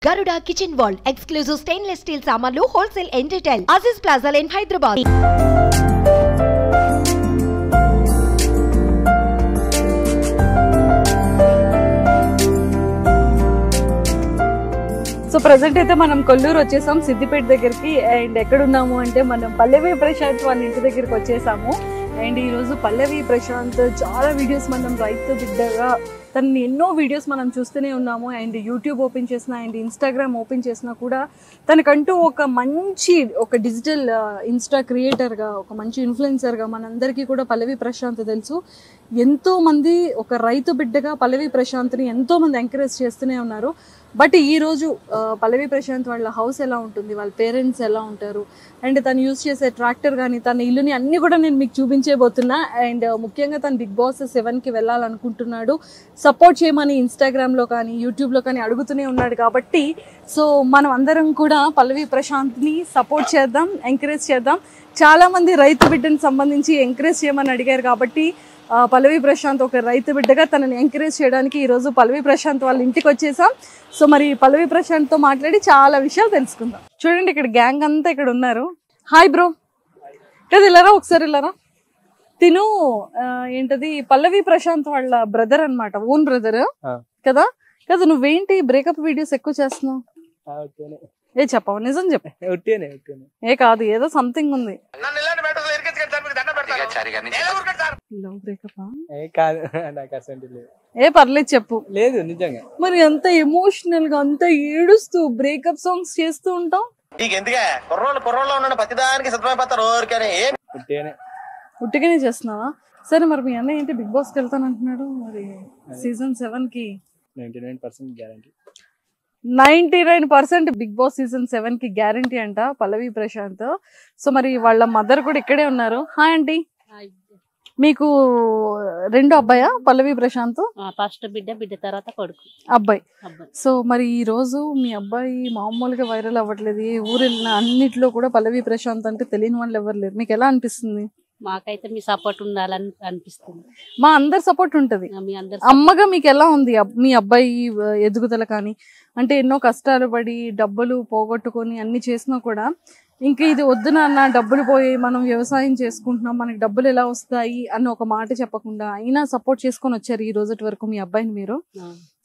Garuda Kitchen World, exclusive stainless steel samanlu, wholesale and retail. Aziz Plaza in Hyderabad. So present అయితే మనం కొల్లూరు వచ్చేసాం సిద్దిపేట దగ్గరికి. And ఎక్కడ ఉన్నాము అంటే మనం పల్లవి ప్రశాంత్ వాళ్ళ ఇంటి దగ్గరికి వచ్చేసాము. అండ్ ఈరోజు పల్లవి ప్రశాంత్ చాలా వీడియోస్ మనం రైతు బిడ్డగా తను ఎన్నో వీడియోస్ మనం చూస్తూనే ఉన్నాము. అండ్ యూట్యూబ్ ఓపెన్ చేసినా అండ్ ఇన్స్టాగ్రామ్ ఓపెన్ చేసినా కూడా తనకంటూ ఒక డిజిటల్ ఇన్స్టా క్రియేటర్గా, ఒక మంచి ఇన్ఫ్లుయెన్సర్గా మనందరికీ కూడా పల్లవి ప్రశాంత్ తెలుసు. ఎంతోమంది ఒక రైతు బిడ్డగా పల్లవి ప్రశాంత్ని ఎంతోమంది ఎంకరేజ్ చేస్తూనే ఉన్నారు. బట్ ఈరోజు పల్లవి ప్రశాంత్ వాళ్ళ హౌస్ ఎలా ఉంటుంది, వాళ్ళ పేరెంట్స్ ఎలా ఉంటారు, అండ్ తను యూజ్ చేసే ట్రాక్టర్ కానీ తన ఇల్లుని అన్నీ కూడా నేను మీకు చూపించేబోతున్నా. అండ్ ముఖ్యంగా తను బిగ్ బాస్ 7కి వెళ్ళాలనుకుంటున్నాడు. సపోర్ట్ చేయమని ఇన్స్టాగ్రామ్లో కానీ యూట్యూబ్లో కానీ అడుగుతూనే ఉన్నాడు. కాబట్టి సో మనం అందరం కూడా పల్లవి ప్రశాంత్ని సపోర్ట్ చేద్దాం, ఎంకరేజ్ చేద్దాం. చాలామంది రైతు బిడ్డని సంబంధించి ఎంకరేజ్ చేయమని అడిగారు. కాబట్టి పల్లవి ప్రశాంత్ ఒక రైతు బిడ్డగా తనని ఎంకరేజ్ చేయడానికి ఈరోజు పల్లవి ప్రశాంత్ వాళ్ళ ఇంటికి వచ్చేసాం. సో మరి పల్లవి ప్రశాంత్తో మాట్లాడి చాలా విషయాలు తెలుసుకుందాం. చూడండి, ఇక్కడ గ్యాంగ్ అంతా ఇక్కడ ఉన్నారు. హాయ్ బ్రో, కదా ఇలారా, ఒకసారి ఇలారా. తిను ఏంటది పల్లవి ప్రశాంత్ వాళ్ళ బ్రదర్ అన్నమాట, ఓన్ బ్రదర్ కదా. కదా నువ్వేంటి బ్రేకప్ వీడియోస్ ఎక్కువ చేస్తున్నావు? ఏ చెప్పవు, నిజం చెప్పే. ఏ కాదు, ఏదో సంథింగ్ ఉంది. ఏ పర్లేదు చెప్పు. లేదు నిజంగా. మరి అంత ఎమోషనల్ గా అంత ఏడుస్తూ బ్రేకప్ సాంగ్స్ చేస్తూ ఉంటావు? ఉట్టిగానే చేస్తున్నావా? సరే, మరి మీ అన్న ఏంటి బిగ్ బాస్ కి వెళ్తానంటున్నాడు, మరి సీజన్ 7కి 99% గ్యారంటీ. 99% బిగ్ బాస్ సీజన్ 7కి గ్యారంటీ అంట పల్లవి ప్రశాంత్. సో మరి వాళ్ళ మదర్ కూడా ఇక్కడే ఉన్నారు. Hi aunty. మీకు రెండో అబ్బాయా పల్లవి ప్రశాంత్? ఫస్ట్ బిడ్డ తర్వాత కొడుకు అబ్బాయి. సో మరి ఈ రోజు మీ అబ్బాయి మామూలుగా వైరల్ అవ్వట్లేదు. ఏ ఊరు వెళ్ళినా అన్నిట్లో కూడా పల్లవి ప్రశాంత్ అంటే తెలియని వాళ్ళు ఎవరు లేరు. మీకు ఎలా అనిపిస్తుంది? మాకైతే మీ సపోర్ట్ ఉండాలని అనిపిస్తుంది. మా అందరి సపోర్ట్ ఉంటది. అమ్మగా మీకు ఎలా ఉంది మీ అబ్బాయి ఎదుగుదల? కానీ అంటే ఎన్నో కష్టాలు పడి డబ్బులు పోగొట్టుకొని అన్ని చేసినా కూడా ఇంకా ఇది వద్దు నాన్న, డబ్బులు పోయి మనం వ్యవసాయం చేసుకుంటున్నాం, మనకి డబ్బులు ఎలా వస్తాయి అన్న ఒక మాట చెప్పకుండా అయినా సపోర్ట్ చేసుకొని వచ్చారు ఈ రోజు వరకు మీ అబ్బాయిని మీరు.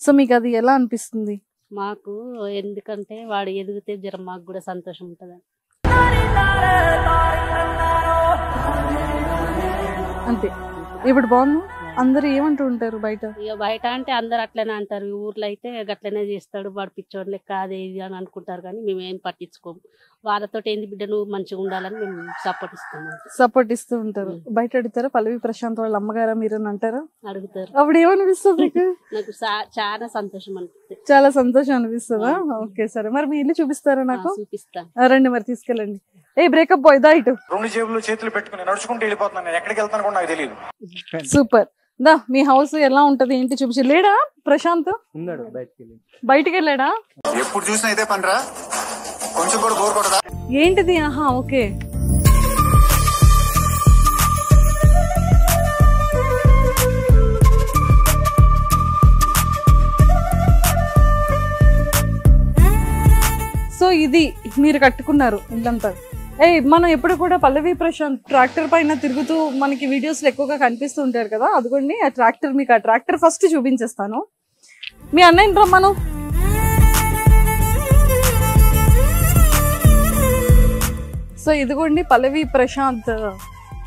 సో మీకు అది ఎలా అనిపిస్తుంది? మాకు ఎందుకంటే వాడు ఎదిగితే జర మాకు కూడా సంతోషం ఉంటది. అంతే. ఇప్పుడు బాగుంది. అందరు ఏమంటూ ఉంటారు బయట? ఇక బయట అంటే అందరు అట్లనే అంటారు. ఊర్లో అయితే గట్లనే చేస్తాడు, వాడు పిచ్చోడు లెక్క అదే ఇది అని అనుకుంటారు. కానీ మేము ఏం పట్టించుకోము. వాళ్ళతో ఏంది బిడ్డ నువ్వు మంచిగా ఉండాలని మేము సపోర్ట్ ఇస్తూ ఉంటారు. బయట అడుగుతారా పల్లవి ప్రశాంత్ వాళ్ళ అమ్మగారా మీరు అని అంటారా? అడుగుతారు. అప్పుడు ఏమనిపిస్తుంది? నాకు చాలా సంతోషం అనిపిస్తుంది. చాలా సంతోషం అనిపిస్తుందా? ఓకే సరే, మరి మీ ఇల్లు చూపిస్తారా? నాకు చూపిస్తాను, రండి మరి తీసుకెళ్ళండి. ఏ బ్రేకప్ బాయ్ దా ఇటు. రెండు జేబులు చేతులు పెట్టుకుని నడుచుకుంటూ వెళ్ళిపోతున్నాను. ఎక్కడికి వెళ్తాను కూడా నాకు తెలియదు. సూపర్. దా మీ హౌస్ ఎలా ఉంటది ఏంటి చూపించి. లేడా ప్రశాంత్? ఉన్నాడు, బయటికి వెళ్ళాడా? ఎప్పుడు చూసినా ఇదే పనిరా, కొంచెం కూడా బోర్ కొట్టదా? ఏంటిది? ఆహా ఓకే. సో ఇది మీరు కట్టుకున్నారు ఇల్లంతా. మనం ఎప్పుడు కూడా పల్లవి ప్రశాంత్ ట్రాక్టర్ పైన తిరుగుతూ మనకి వీడియోస్ లో ఎక్కువగా కనిపిస్తూ ఉంటారు కదా. అదిగోండి ఆ ట్రాక్టర్. మీకు ఆ ట్రాక్టర్ ఫస్ట్ చూపించేస్తాను. మీ అన్నయ్యని రమ్మను. సో ఇదిగోండి పల్లవి ప్రశాంత్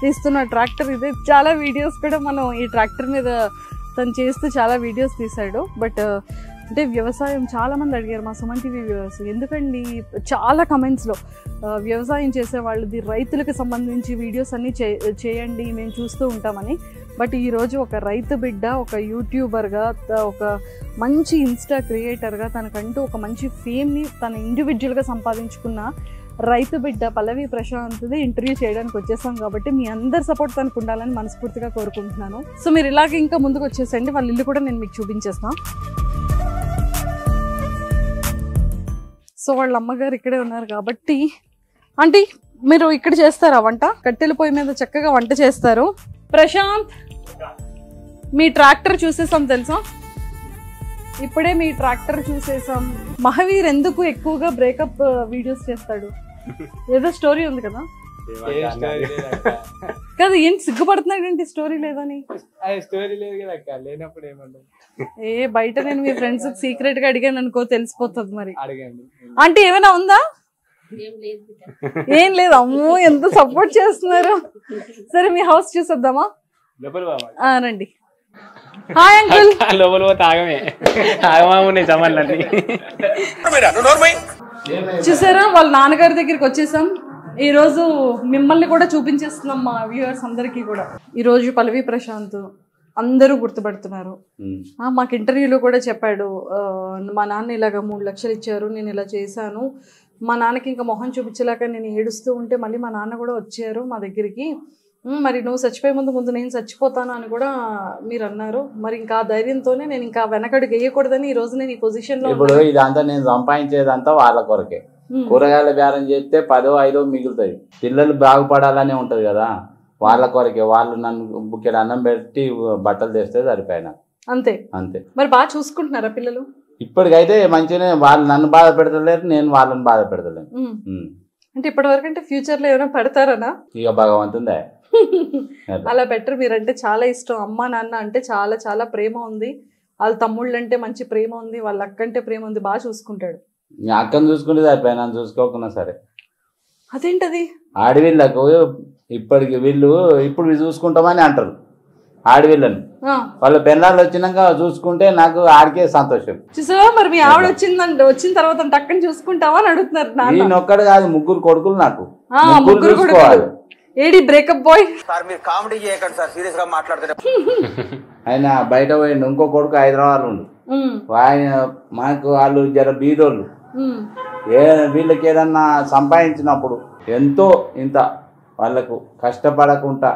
తీస్తున్న ట్రాక్టర్ ఇది. చాలా వీడియోస్ కూడా మనం ఈ ట్రాక్టర్ మీద తను చేస్తూ చాలా వీడియోస్ తీశాడు. బట్ అంటే వ్యవసాయం చాలా మంది అడిగారు మా సుమన్ టీవీ వ్యూవర్స్, ఎందుకండి చాలా కమెంట్స్లో వ్యవసాయం చేసే వాళ్ళది రైతులకు సంబంధించి వీడియోస్ అన్నీ చేయండి మేము చూస్తూ ఉంటామని. బట్ ఈరోజు ఒక రైతు బిడ్డ, ఒక యూట్యూబర్గా, ఒక మంచి ఇన్స్టా క్రియేటర్గా తనకంటూ ఒక మంచి ఫేమ్ని తన ఇండివిజువల్గా సంపాదించుకున్న రైతు బిడ్డ పల్లవి ప్రశాంత్ది ఇంటర్వ్యూ చేయడానికి వచ్చేసాం. కాబట్టి మీ అందరి సపోర్ట్ తనకు ఉండాలని మనస్ఫూర్తిగా కోరుకుంటున్నాను. సో మీరు ఇలాగే ఇంకా ముందుకు వచ్చేసండి. వాళ్ళ ఇల్లు కూడా నేను మీకు చూపించేస్తాను. సో వాళ్ళ అమ్మగారు ఇక్కడే ఉన్నారు కాబట్టి ఆంటీ మీరు ఇక్కడ చేస్తారా వంట? కట్టెల పొయ్యి మీద చక్కగా వంట చేస్తారు. ప్రశాంత్ మీ ట్రాక్టర్ చూసేసాం తెలుసా? ఇప్పుడే మీ ట్రాక్టర్ చూసేసాం. మహావీర్ ఎందుకు ఎక్కువగా బ్రేకప్ వీడియోస్ చేస్తాడు? ఏదో స్టోరీ ఉంది కదా? కాదు, ఏంటి సిగ్గుపడుతున్నాడు? స్టోరీ లేదని? స్టోరీ లేదు కదా అక్క, లేనప్పుడు ఏమంటారు? బయట నేను మీ ఫ్రెండ్స్ సీక్రెట్ గా అడిగాను అనుకో, తెలిసిపోతుంది. మరి అడగండి. ఆంటీ ఏమైనా ఉందా? ఏం లేదు. అమ్మో ఎంత సపోర్ట్ చేస్తున్నారు. సరే మీ హౌస్ చూసేద్దామా? రండి. Hi uncle. లోపల పోతే ఆగమే, ఆగమామునే సమాన్లన్నీ. చూసారా, వాళ్ళ నాన్నగారి దగ్గరికి వచ్చేసాం. ఈ రోజు మిమ్మల్ని కూడా చూపించేస్తున్నాం మా వ్యూవర్స్ అందరికీ కూడా. ఈ రోజు పల్లవి ప్రశాంత్ అందరూ గుర్తుపడుతున్నారు. మాకు ఇంటర్వ్యూలో కూడా చెప్పాడు, మా నాన్న ఇలాగ 3 లక్షలు ఇచ్చారు, నేను ఇలా చేశాను. మా నాన్నకి ఇంకా మొహం చూపించలేక నేను ఏడుస్తూ ఉంటే మళ్ళీ మా నాన్న కూడా వచ్చారు మా దగ్గరికి. మరి నువ్వు చచ్చిపోయే ముందు నేను చచ్చిపోతాను అని కూడా మీరు అన్నారు. మరి ఇంకా ధైర్యంతోనే నేను ఇంకా వెనకడుగు వేయకూడదని ఈ రోజు నేను ఈ పొజిషన్ లో. ఇప్పుడు ఇదంతా నేను సంపాదించేదంతా వాళ్ళ కొరకే. కూరగాయల బేరం చేస్తే 10 5 మిగులుతాయి. పిల్లలు బాగుపడాలనే ఉంటది కదా, వాళ్ళ కొరకే. వాళ్ళు నన్ను బుక్కెడు అన్నం పెట్టి బట్టలు తెస్తే సరిపోయినా అంతే అంతే. మరి బాగా చూసుకుంటున్నారా పిల్లలు? ఇప్పటికైతే మంచిగానే. వాళ్ళు నన్ను బాధ పెడతలేరు, నేను వాళ్ళని బాధ పెడతలేను. అంటే ఇప్పటి వరకు అంటే ఫ్యూచర్ లో ఏమైనా పెడతారనా? ఇక భగవంతుందే. అలా బెటర్. మీరంటే చాలా ఇష్టం, అమ్మ నాన్న అంటే చాలా చాలా ప్రేమ ఉంది. వాళ్ళ తమ్ముళ్ళు అంటే మంచి ప్రేమ ఉంది, వాళ్ళ అక్క అంటే ప్రేమ ఉంది. బాగా చూసుకుంటాడు. అక్కను చూసుకుంటే సరిపోయి, నన్ను చూసుకోకుండా సరే. అదేంటది? ఆడవిళ్ళకు ఇప్పటికి వీళ్ళు ఇప్పుడు చూసుకుంటామని అంటారు ఆడవిళ్ళని. వాళ్ళ పెళ్ళాళ్ళు వచ్చినాక చూసుకుంటే నాకు ఆడికే సంతోషం. చూసావా, మరి మీ ఆవిడ వచ్చిన తర్వాత టక్కని చూసుకుంటావా అని అడుగుతున్నారు. నేను ఒక్కడు కాదు, 3 కొడుకులు నాకు. ముగ్గురు కొడుకులు. ఏడి బ్రేకప్ బాయ్? సార్ మీరు కామెడీ చేయకండి సార్, సీరియస్ గా మాట్లాడుతున్నారు. ఆయన బయట పోయిండు, ఇంకో కొడుకు హైదరాబాద్ ఉండు. ఆయన మాకు వాళ్ళు జర బీదోళ్ళు. వీళ్ళకి ఏదన్నా సంపాదించినప్పుడు ఎంతో ఇంత వాళ్ళకు కష్టపడకుండా,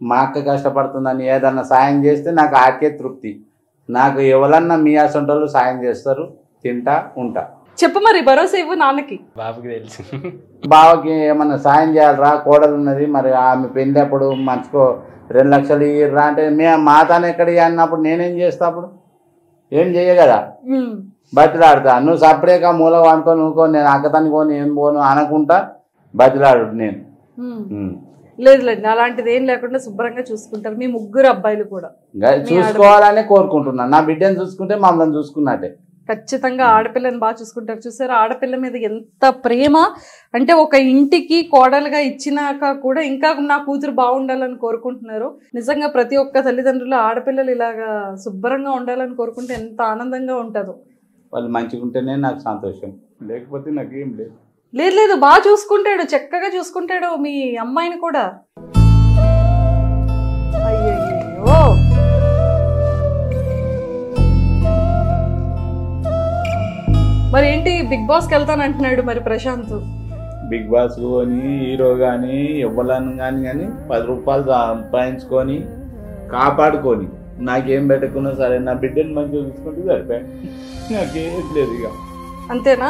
మా అక్క కష్టపడుతుందని ఏదన్నా సాయం చేస్తే నాకు ఆకే తృప్తి. నాకు ఎవరన్నా మీ అసంటోళ్ళు సాయం చేస్తారు, తింటా ఉంటా. చెప్పు మరి, భరోసా ఇవ్వు నాన్నకి. బాబుకి తెలుసు. బావకి ఏమన్నా సాయం చేయాలరా, కోడలు ఉన్నది, మరి ఆమె పెళ్ళప్పుడు మంచుకో 2 లక్షలు ఇయ్యరా అంటే మా తాను ఎక్కడ అన్నప్పుడు నేనేం చేస్తా? అప్పుడు ఏం చెయ్య కదా, బతిలాడుతా. నువ్వు సపరేట్గా మూల అనుకొని నువ్వుకో, నేను అక్కతానికి పోను ఏం పోను అనకుంటా బతిలాడు నేను. లేదు అలాంటిది ఏం లేకుండా శుభ్రంగా చూసుకుంటారు మీ 3 అబ్బాయిలు కూడా. చూసుకోవాలనే కోరుకుంటున్నాను. నా బిడ్డను చూసుకుంటే మమ్మల్ని చూసుకున్నట్టే. ఖచ్చితంగా ఆడపిల్లని బాగా చూసుకుంటారు. చూసారా, ఆడపిల్ల మీద ఎంత ప్రేమ. అంటే ఒక ఇంటికి కోడలుగా ఇచ్చినాక కూడా ఇంకా నా కూతురు బాగుండాలని కోరుకుంటున్నారు. నిజంగా ప్రతి ఒక్క తల్లిదండ్రులు ఆడపిల్లలు ఇలాగా శుభ్రంగా ఉండాలని కోరుకుంటే ఎంత ఆనందంగా ఉంటుందో. వాళ్ళు మంచిగా ఉంటేనే నాకు సంతోషం, లేకపోతే నాకేం లేదు. లేదు బాగా చూసుకుంటాడు, చక్కగా చూసుకుంటాడు మీ అమ్మాయిని కూడా. అయ్యో, మరి ఏంటి బిగ్ బాస్కి వెళ్తాను అంటున్నాడు మరి ప్రశాంత్? బిగ్ బాస్ కానీ హీరో కానీ ఇవ్వాలని కానీ 10 రూపాయలు సంపాదించుకొని కాపాడుకొని నాకేం పెట్టకున్నా సరే, నా బిడ్డను మంచిగా చూసుకుంటే సరిపోయి, నాకేం లేదు ఇక. అంతేనా?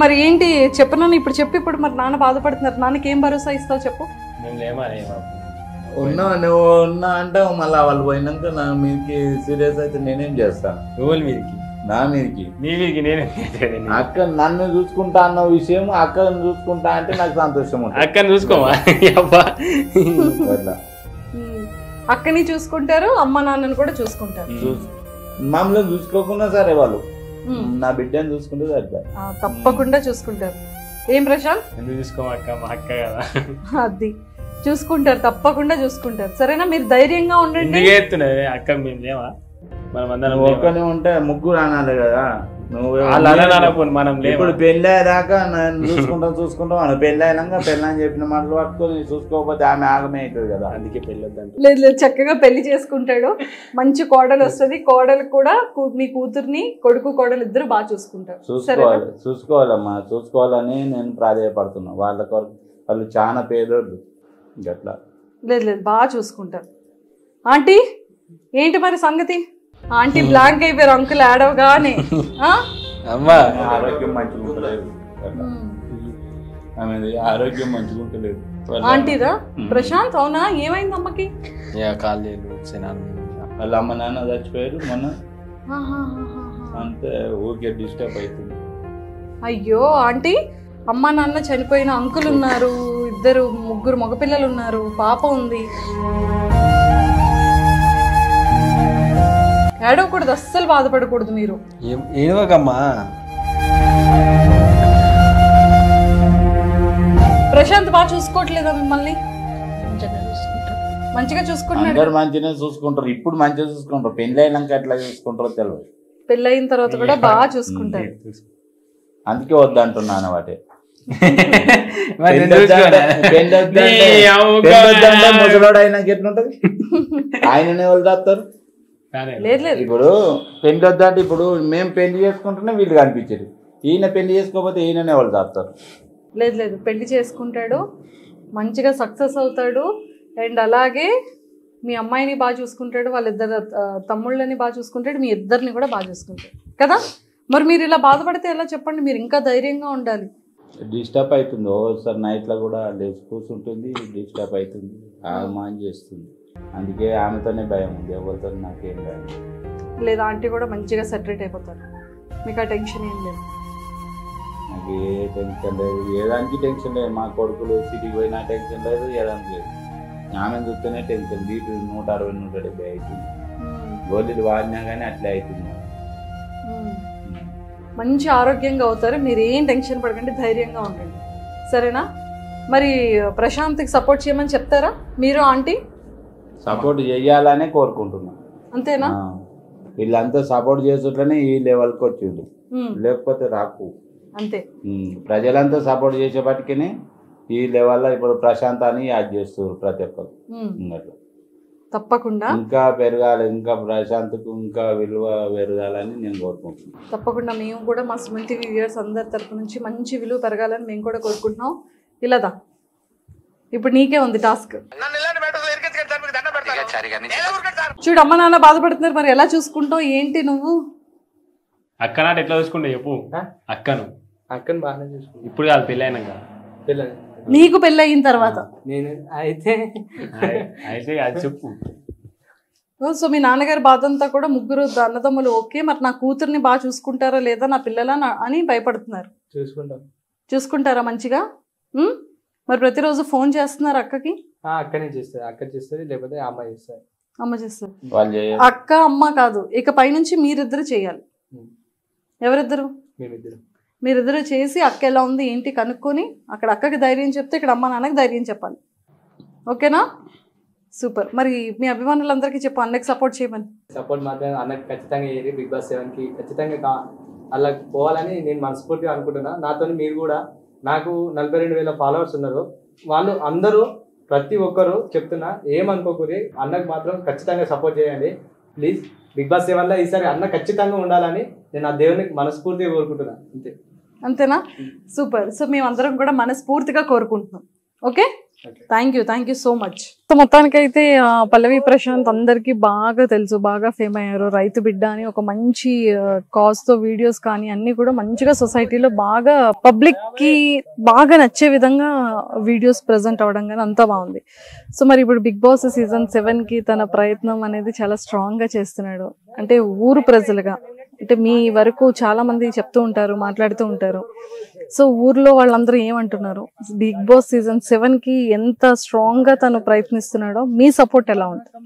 మరి ఏంటి చెప్పను ఇప్పుడు చెప్పి. ఇప్పుడు మరి నాన్న బాధపడుతున్నారు, నాన్నకి ఏం భరోసా ఇస్తావు చెప్పు. ఉన్నా నువ్వు ఉన్నా అంటావు, మళ్ళీ వాళ్ళు పోయినాక నా మీదకి సీరియస్ అయితే నేనేం చేస్తాను? మీదకి నా మీదకి నీ మీదకి నేనే. అక్క నన్ను చూసుకుంటా అన్న విషయం, అక్కను చూసుకుంటా అంటే నాకు సంతోషం ఉంటుంది. అక్కని చూసుకోమా? అక్కని చూసుకుంటారు, అమ్మ నాన్నని కూడా చూసుకుంటారు. మమ్మల్ని చూసుకోకుండా సరే, వాళ్ళు నా బిడ్డని చూసుకుంటే సరిపోయి. తప్పకుండా చూసుకుంటారు. ఏం ప్రశాంత్? ఎందుకు చూసుకోమక్క, మా అక్క కదా. అది చూసుకుంటారు, తప్పకుండా చూసుకుంటారు. సరేనా, మీరు ధైర్యంగా ఉండండి. అక్క మేము లేవా? ఒక్కనే ఉంటే 3 అనాలి కదా. నువ్వు మనం ఇప్పుడు పెళ్ళి అయ్యేదాకా నన్ను చూసుకుంటాం అని పెళ్ళి అయినాక పెళ్ళని చెప్పిన మాటలు పట్టుకొని చూసుకోకపోతే ఆమె ఆగమే అవుతుంది కదా. అందుకే పెళ్ళి వద్దంటే. లేదు చక్కగా పెళ్లి చేసుకుంటాడు, మంచి కోడలు వస్తుంది. కోడలు కూడా మీ కూతుర్ని, కొడుకు కోడలు ఇద్దరు బాగా చూసుకుంటారు. చూసుకోవాలమ్మా, చూసుకోవాలని నేను ప్రాధాన్యపడుతున్నా. వాళ్ళ కొరకు వాళ్ళు చాలా పేదోళ్ళు గట్లా. లేదు బాగా చూసుకుంటారు. ఆంటీ ఏంటి మరి సంగతి? ఆంటీ బ్లాంక్ అయిపోయారు అంకుల్ ఆడవగానే. ఆరోగ్యం మంచిగా ఉంటలేదు, ఆరోగ్యం మంచిగా ఉంటలేదు ఆంటీదా? ప్రశాంత్ అవునా, ఏమైంది అమ్మకి? వాళ్ళ అమ్మ నాన్న చచ్చిపోయారు మొన్న. అంతే ఊరికే డిస్టర్బ్ అవుతుంది. అయ్యో ఆంటీ, అమ్మ నాన్న చనిపోయిన అంకుల్ ఉన్నారు, ముగ్గురు మగపిల్లలు ఉన్నారు, పాప ఉంది. ఏడవకూడదు, అస్సలు బాధపడకూడదు మీరు. ఏడవకమ్మా. ప్రశాంత్ బాగా చూసుకోవట్లేదా మిమ్మల్ని? మంచిగా చూసుకుంటున్నాడు. అందరు మంచిగా చూసుకుంటారు, ఇప్పుడు మంచిగా చూసుకుంటారు. పెళ్లి అయినాక ఎట్లా చూసుకుంటారో తెలియదు. పెళ్ళి అయిన తర్వాత కూడా బాగా చూసుకుంటారు. అందుకే వద్దంటున్నాను వాటి. ముసలోడు అయినాక ఎట్లుంటది? ఆయననే వాళ్ళు దాస్తారు. ఇప్పుడు పెళ్లి వద్దంటే ఇప్పుడు మేము పెళ్లి చేసుకుంటేనే వీళ్ళు కనిపించారు, ఈయన పెళ్లి చేసుకోకపోతే ఈయననే వాళ్ళు దాస్తారు. లేదు, పెళ్లి చేసుకుంటాడు, మంచిగా సక్సెస్ అవుతాడు. అండ్ అలాగే మీ అమ్మాయిని బాగా చూసుకుంటాడు, వాళ్ళిద్దరు తమ్ముళ్ళని బాగా చూసుకుంటాడు, మీ ఇద్దరిని కూడా బాగా చూసుకుంటాడు కదా. మరి మీరు ఇలా బాధపడితే ఎలా చెప్పండి? మీరు ఇంకా ధైర్యంగా ఉండాలి. డిస్టర్బ్ అవుతుంది ఓసారి, నైట్లో కూడా లేచి కూర్చుంటుంది, డిస్టర్బ్ అవుతుంది, ఆగమాన్ చేస్తుంది. అందుకే ఆమెతోనే భయం ఉంది, ఎవరితో నాకేం భయం లేదు. ఆంటీ కూడా మంచిగా సెటరేట్ అయిపోతారు, మీకు ఆ టెన్షన్ ఏం లేదు. నాకు ఏ టెన్షన్ లేదు, ఏదానికి టెన్షన్ లేదు. మా కొడుకులు సిటీకి పోయినా టెన్షన్ లేదు, ఏదానికి లేదు. ఆమె చూస్తేనే టెన్షన్. బీపీ 160, 170 అవుతుంది. గోళీలు వాడినా కానీ అట్లే అవుతుంది. మంచి ఆరోగ్యంగా అవుతారు, మీరు ఏం టెన్షన్ పడకండి, ధైర్యంగా ఉండండి, సరేనా? మరి ప్రశాంత్కి సపోర్ట్ చేయమని చెప్తారా మీరు ఆంటీ? సపోర్ట్ చేయాలనే కోరుకుంటున్నాను. అంతేనా? వీళ్ళంతా సపోర్ట్ చేసేట్లనే ఈ లెవెల్కి వచ్చిండు, లేకపోతే రాకు. అంతే, ప్రజలంతా సపోర్ట్ చేసేపటికనే ఈ లెవెల్లో ఇప్పుడు ప్రశాంతాన్ని యాడ్ చేస్తారు ప్రతి ఒక్కరు. తప్పకుండా ఇంకా పెరగాలి, ఇంకా ప్రశాంత్కు ఇంకా విలువ పెరగాలని నేను కోరుకుంటున్నాను. తప్పకుండా మేము కూడా మా సుమన్ టీవీ వ్యూయర్స్ అందరి తరపు నుంచి మంచి విలువ పెరగాలని మేము కూడా కోరుకుంటున్నాం. ఇలాదా ఇప్పుడు నీకే ఉంది టాస్క్. చూడు, అమ్మ నాన్న బాధపడుతున్నారు, మరి ఎలా చూసుకుంటావు ఏంటి నువ్వు? అక్క నాట ఎట్లా చూసుకుంటా చెప్పు. అక్కను బాగానే చూసుకుంటా. ఇప్పుడు కాదు, పెళ్ళి అయినాక. నీకు పెళ్ళి అయిన తర్వాత నేను అయితే అది చెప్పు. సో మీ నాన్నగారి బాధ అంతా కూడా ముగ్గురు అన్నదమ్ములు ఓకే, మరి నా కూతుర్ని బాగా చూసుకుంటారా లేదా, నా పిల్లలా అని భయపడుతున్నారు. చూసుకుంటారా మంచిగా? మరి ప్రతిరోజు ఫోన్ చేస్తున్నారు అక్కకి? అక్కనే చేస్తారు, అక్క చేస్తుంది, లేకపోతే అమ్మ చేస్తారు. అమ్మ చేస్తారు. అక్క అమ్మ కాదు, ఇక పైనుంచి మీరిద్దరు చేయాలి. ఎవరిద్దరు? మీరిద్దరు చేసి అక్క ఎలా ఉంది ఏంటి కనుక్కొని అక్కడ అక్కకి ధైర్యం చెప్తే ఇక్కడ అమ్మ నాన్నకి ధైర్యం చెప్పాలి. ఓకేనా? సూపర్. మరి మీ అభిమానులందరికీ చెప్పు, అన్నకి సపోర్ట్ చేయమని. సపోర్ట్ మాత్రం అన్నకి ఖచ్చితంగా చేయాలి. బిగ్ బాస్ 7కి ఖచ్చితంగా అలా పోవాలని నేను మనస్ఫూర్తిగా అనుకుంటున్నా. నాతో మీరు కూడా, నాకు 42,000 ఫాలోవర్స్ ఉన్నారు. వాళ్ళు అందరూ ప్రతి ఒక్కరు చెప్తున్నా, ఏమనుకోకూరి, అన్నకు మాత్రం ఖచ్చితంగా సపోర్ట్ చేయండి ప్లీజ్. బిగ్ బాస్ 7లో ఈసారి అన్న ఖచ్చితంగా ఉండాలని నేను ఆ దేవునికి మనస్ఫూర్తిగా కోరుకుంటున్నా. అంతేనా? సూపర్. సో మేమందరం కూడా మనస్ఫూర్తిగా కోరుకుంటున్నాం. Okay, thank you so much. So మొత్తానికైతే పల్లవి ప్రశాంత్ అందరికీ బాగా తెలుసు, బాగా ఫేమ్ అయ్యారు. రైతు బిడ్డ అని ఒక మంచి కాజ్తో వీడియోస్ కానీ అన్నీ కూడా మంచిగా సొసైటీలో బాగా పబ్లిక్కి బాగా నచ్చే విధంగా వీడియోస్ ప్రజెంట్ అవ్వడం కానీ అంతా బాగుంది. సో మరి ఇప్పుడు బిగ్ బాస్ సీజన్ 7కి తన ప్రయత్నం అనేది చాలా స్ట్రాంగ్గా చేస్తున్నాడు. అంటే ఊరు ప్రజలుగా, అంటే మీ వరకు చాలా మంది చెప్తూ ఉంటారు, మాట్లాడుతూ ఉంటారు. సో ఊర్లో వాళ్ళందరూ ఏమంటున్నారు, బిగ్ బాస్ సీజన్ 7కి ఎంత స్ట్రాంగ్ గా తను ప్రయత్నిస్తున్నాడో మీ సపోర్ట్ ఎలా ఉంటుంది?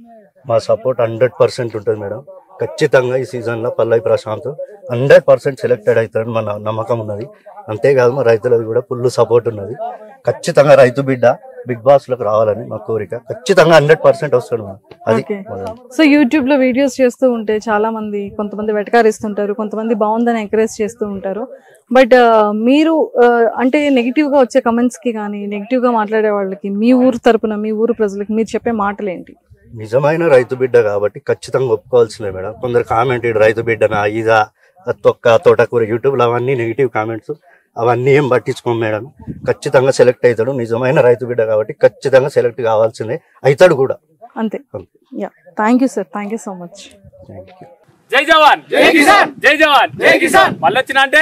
మా సపోర్ట్ 100% ఉంటుంది మేడం. ఖచ్చితంగా ఈ సీజన్ లో పల్లవి ప్రశాంత్ 100% సెలెక్టెడ్ అవుతాడని మన నమ్మకం ఉన్నది. అంతేకాదు మా రైతులది కూడా ఫుల్ సపోర్ట్ ఉన్నది. ఖచ్చితంగా రైతు బిడ్డ బిగ్ బాస్ లోకి రావాలని మా కోరిక. ఖచ్చితంగా 100% వస్తాడు. అది సో యూట్యూబ్ లో వీడియోస్ చేస్తూ ఉంటే చాలా మంది, కొంతమంది వెటకారిస్తుంటారు, కొంతమంది బాగుందని ఎంకరేజ్ చేస్తూ ఉంటారు. బట్ మీరు అంటే నెగిటివ్ గా వచ్చే కమెంట్స్ కి కానీ, నెగిటివ్ గా మాట్లాడే వాళ్ళకి మీ ఊరు తరపున, మీ ఊరు ప్రజలకి మీరు చెప్పే మాటలు ఏంటి? నిజమైన రైతు బిడ్డ కాబట్టి ఖచ్చితంగా ఒప్పుకోవాల్సిందే మేడం. కొందరు కామెంట్ రైతు బిడ్డనా, ఇదా, తొక్క, తోటకూర, యూట్యూబ్ లో అవన్నీ నెగిటివ్ కామెంట్స్, అవన్నీ ఏం పట్టించుకోం మేడం. ఖచ్చితంగా సెలెక్ట్ అవుతాడు. నిజమైన రైతు బిడ్డ కాబట్టి ఖచ్చితంగా సెలెక్ట్ కావాల్సిందే, అవుతాడు కూడా. అంతే. Thank you sir, thank you so much. జై జవాన్, జై కిసాన్, జై జవాన్, జై కిసాన్. మళ్ళీ వచ్చినా అంటే